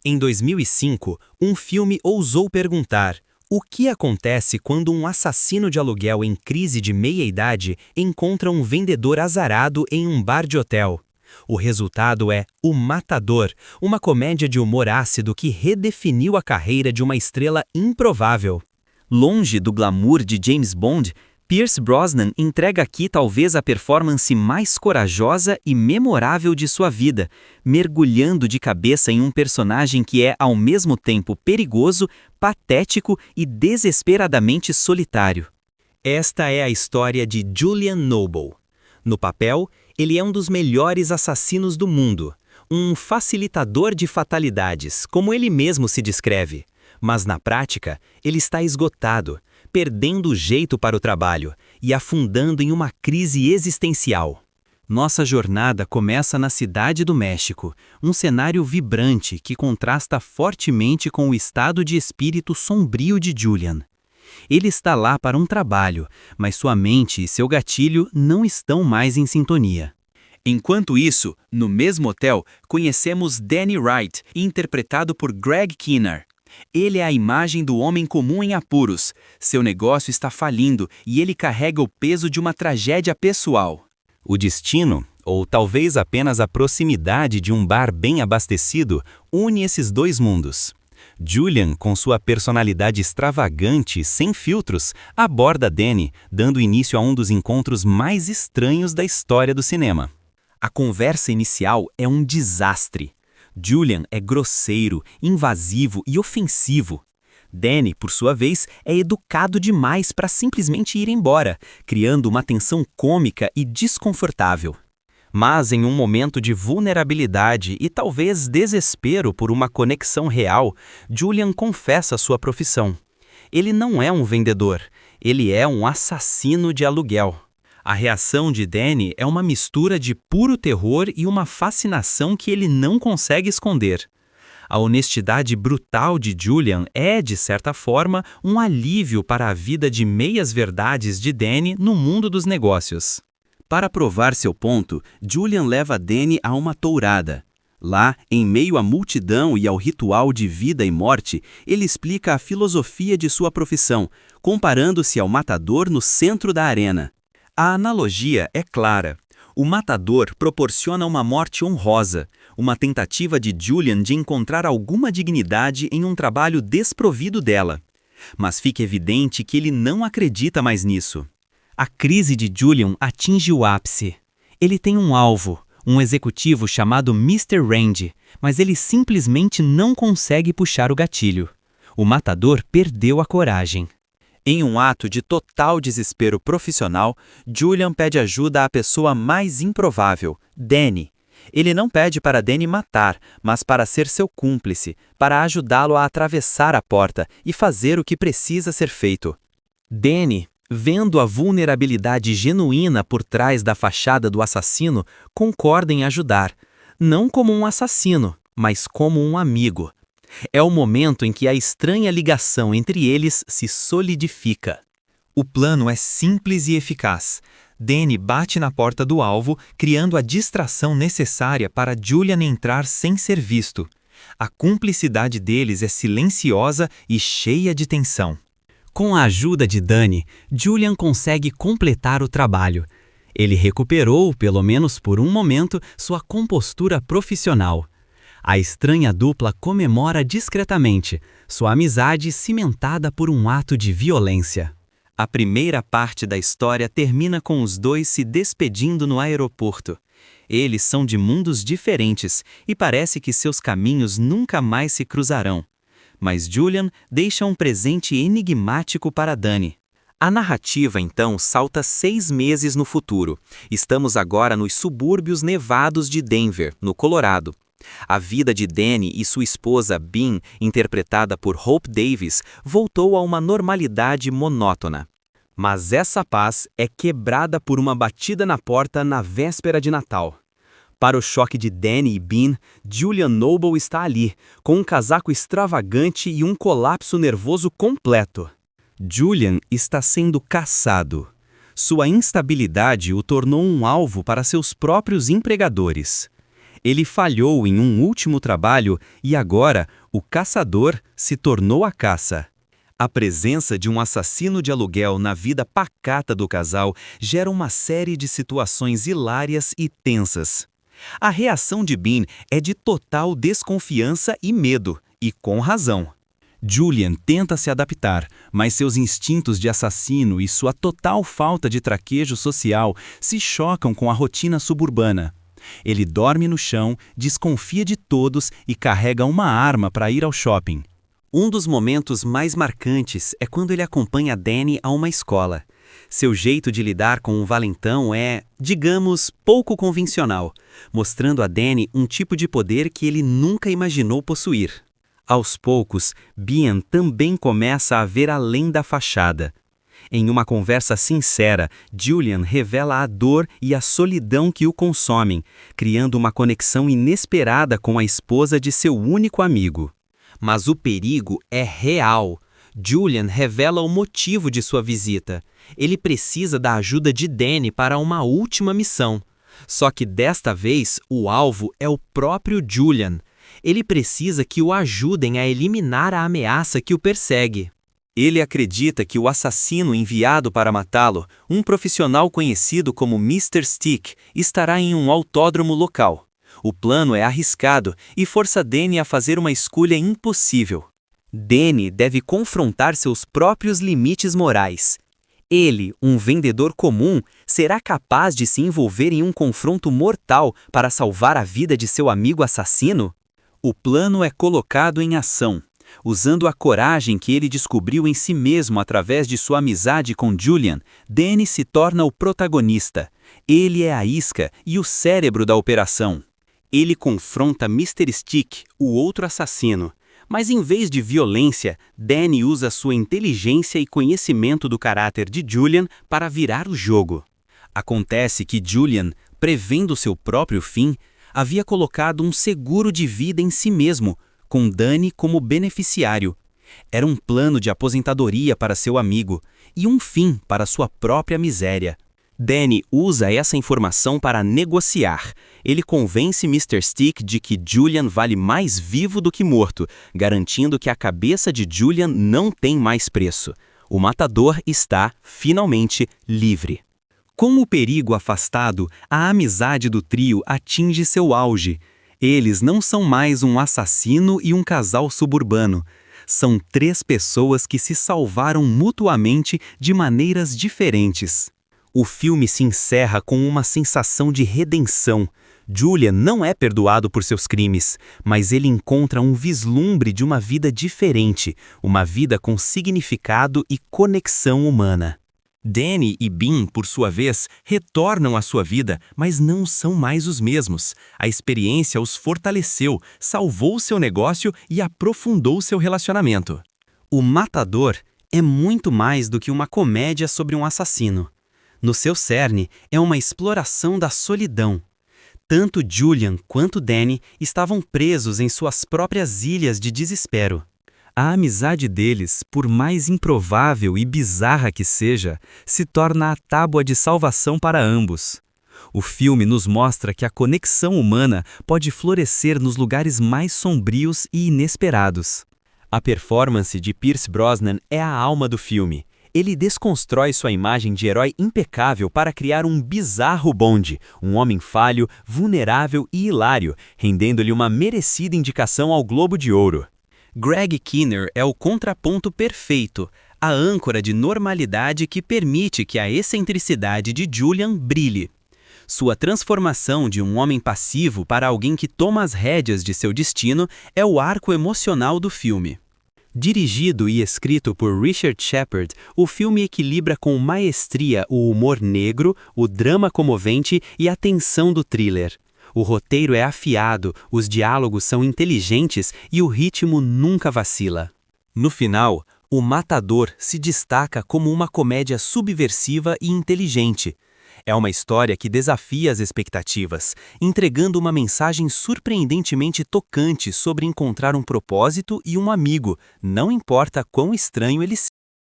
Em 2005, um filme ousou perguntar: o que acontece quando um assassino de aluguel em crise de meia-idade encontra um vendedor azarado em um bar de hotel? O resultado é O Matador, uma comédia de humor ácido que redefiniu a carreira de uma estrela improvável. Longe do glamour de James Bond, Pierce Brosnan entrega aqui talvez a performance mais corajosa e memorável de sua vida, mergulhando de cabeça em um personagem que é ao mesmo tempo perigoso, patético e desesperadamente solitário. Esta é a história de Julian Noble. No papel, ele é um dos melhores assassinos do mundo, um facilitador de fatalidades, como ele mesmo se descreve. Mas na prática, ele está esgotado, perdendo o jeito para o trabalho e afundando em uma crise existencial. Nossa jornada começa na Cidade do México, um cenário vibrante que contrasta fortemente com o estado de espírito sombrio de Julian. Ele está lá para um trabalho, mas sua mente e seu gatilho não estão mais em sintonia. Enquanto isso, no mesmo hotel, conhecemos Danny Wright, interpretado por Greg Kinnear. Ele é a imagem do homem comum em apuros. Seu negócio está falindo e ele carrega o peso de uma tragédia pessoal. O destino, ou talvez apenas a proximidade de um bar bem abastecido, une esses dois mundos. Julian, com sua personalidade extravagante e sem filtros, aborda Danny, dando início a um dos encontros mais estranhos da história do cinema. A conversa inicial é um desastre. Julian é grosseiro, invasivo e ofensivo. Danny, por sua vez, é educado demais para simplesmente ir embora, criando uma tensão cômica e desconfortável. Mas em um momento de vulnerabilidade e talvez desespero por uma conexão real, Julian confessa sua profissão. Ele não é um vendedor, ele é um assassino de aluguel. A reação de Danny é uma mistura de puro terror e uma fascinação que ele não consegue esconder. A honestidade brutal de Julian é, de certa forma, um alívio para a vida de meias-verdades de Danny no mundo dos negócios. Para provar seu ponto, Julian leva Danny a uma tourada. Lá, em meio à multidão e ao ritual de vida e morte, ele explica a filosofia de sua profissão, comparando-se ao matador no centro da arena. A analogia é clara. O matador proporciona uma morte honrosa, uma tentativa de Julian de encontrar alguma dignidade em um trabalho desprovido dela. Mas fica evidente que ele não acredita mais nisso. A crise de Julian atinge o ápice. Ele tem um alvo, um executivo chamado Mr. Randy, mas ele simplesmente não consegue puxar o gatilho. O matador perdeu a coragem. Em um ato de total desespero profissional, Julian pede ajuda à pessoa mais improvável, Danny. Ele não pede para Danny matar, mas para ser seu cúmplice, para ajudá-lo a atravessar a porta e fazer o que precisa ser feito. Danny, vendo a vulnerabilidade genuína por trás da fachada do assassino, concorda em ajudar, não como um assassino, mas como um amigo. É o momento em que a estranha ligação entre eles se solidifica. O plano é simples e eficaz. Danny bate na porta do alvo, criando a distração necessária para Julian entrar sem ser visto. A cumplicidade deles é silenciosa e cheia de tensão. Com a ajuda de Danny, Julian consegue completar o trabalho. Ele recuperou, pelo menos por um momento, sua compostura profissional. A estranha dupla comemora discretamente, sua amizade cimentada por um ato de violência. A primeira parte da história termina com os dois se despedindo no aeroporto. Eles são de mundos diferentes e parece que seus caminhos nunca mais se cruzarão. Mas Julian deixa um presente enigmático para Danny. A narrativa, então, salta 6 meses no futuro. Estamos agora nos subúrbios nevados de Denver, no Colorado. A vida de Danny e sua esposa Bean, interpretada por Hope Davis, voltou a uma normalidade monótona. Mas essa paz é quebrada por uma batida na porta na véspera de Natal. Para o choque de Danny e Bean, Julian Noble está ali, com um casaco extravagante e um colapso nervoso completo. Julian está sendo caçado. Sua instabilidade o tornou um alvo para seus próprios empregadores. Ele falhou em um último trabalho e agora o caçador se tornou a caça. A presença de um assassino de aluguel na vida pacata do casal gera uma série de situações hilárias e tensas. A reação de Bean é de total desconfiança e medo, e com razão. Julian tenta se adaptar, mas seus instintos de assassino e sua total falta de traquejo social se chocam com a rotina suburbana. Ele dorme no chão, desconfia de todos e carrega uma arma para ir ao shopping. Um dos momentos mais marcantes é quando ele acompanha Danny a uma escola. Seu jeito de lidar com um valentão é, digamos, pouco convencional, mostrando a Danny um tipo de poder que ele nunca imaginou possuir. Aos poucos, Bean também começa a ver além da fachada. Em uma conversa sincera, Julian revela a dor e a solidão que o consomem, criando uma conexão inesperada com a esposa de seu único amigo. Mas o perigo é real. Julian revela o motivo de sua visita. Ele precisa da ajuda de Danny para uma última missão. Só que desta vez, o alvo é o próprio Julian. Ele precisa que o ajudem a eliminar a ameaça que o persegue. Ele acredita que o assassino enviado para matá-lo, um profissional conhecido como Mr. Stick, estará em um autódromo local. O plano é arriscado e força Danny a fazer uma escolha impossível. Danny deve confrontar seus próprios limites morais. Ele, um vendedor comum, será capaz de se envolver em um confronto mortal para salvar a vida de seu amigo assassino? O plano é colocado em ação. Usando a coragem que ele descobriu em si mesmo através de sua amizade com Julian, Danny se torna o protagonista. Ele é a isca e o cérebro da operação. Ele confronta Mr. Stick, o outro assassino. Mas em vez de violência, Danny usa sua inteligência e conhecimento do caráter de Julian para virar o jogo. Acontece que Julian, prevendo seu próprio fim, havia colocado um seguro de vida em si mesmo, com Danny como beneficiário. Era um plano de aposentadoria para seu amigo e um fim para sua própria miséria. Danny usa essa informação para negociar. Ele convence Mr. Stick de que Julian vale mais vivo do que morto, garantindo que a cabeça de Julian não tem mais preço. O matador está, finalmente, livre. Com o perigo afastado, a amizade do trio atinge seu auge. Eles não são mais um assassino e um casal suburbano. São 3 pessoas que se salvaram mutuamente de maneiras diferentes. O filme se encerra com uma sensação de redenção. Julian não é perdoado por seus crimes, mas ele encontra um vislumbre de uma vida diferente, uma vida com significado e conexão humana. Danny e Bean, por sua vez, retornam à sua vida, mas não são mais os mesmos. A experiência os fortaleceu, salvou seu negócio e aprofundou seu relacionamento. O Matador é muito mais do que uma comédia sobre um assassino. No seu cerne, é uma exploração da solidão. Tanto Julian quanto Danny estavam presos em suas próprias ilhas de desespero. A amizade deles, por mais improvável e bizarra que seja, se torna a tábua de salvação para ambos. O filme nos mostra que a conexão humana pode florescer nos lugares mais sombrios e inesperados. A performance de Pierce Brosnan é a alma do filme. Ele desconstrói sua imagem de herói impecável para criar um bizarro Bond, um homem falho, vulnerável e hilário, rendendo-lhe uma merecida indicação ao Globo de Ouro. Greg Kinnear é o contraponto perfeito, a âncora de normalidade que permite que a excentricidade de Julian brilhe. Sua transformação de um homem passivo para alguém que toma as rédeas de seu destino é o arco emocional do filme. Dirigido e escrito por Richard Shepard, o filme equilibra com maestria o humor negro, o drama comovente e a tensão do thriller. O roteiro é afiado, os diálogos são inteligentes e o ritmo nunca vacila. No final, O Matador se destaca como uma comédia subversiva e inteligente. É uma história que desafia as expectativas, entregando uma mensagem surpreendentemente tocante sobre encontrar um propósito e um amigo, não importa quão estranho ele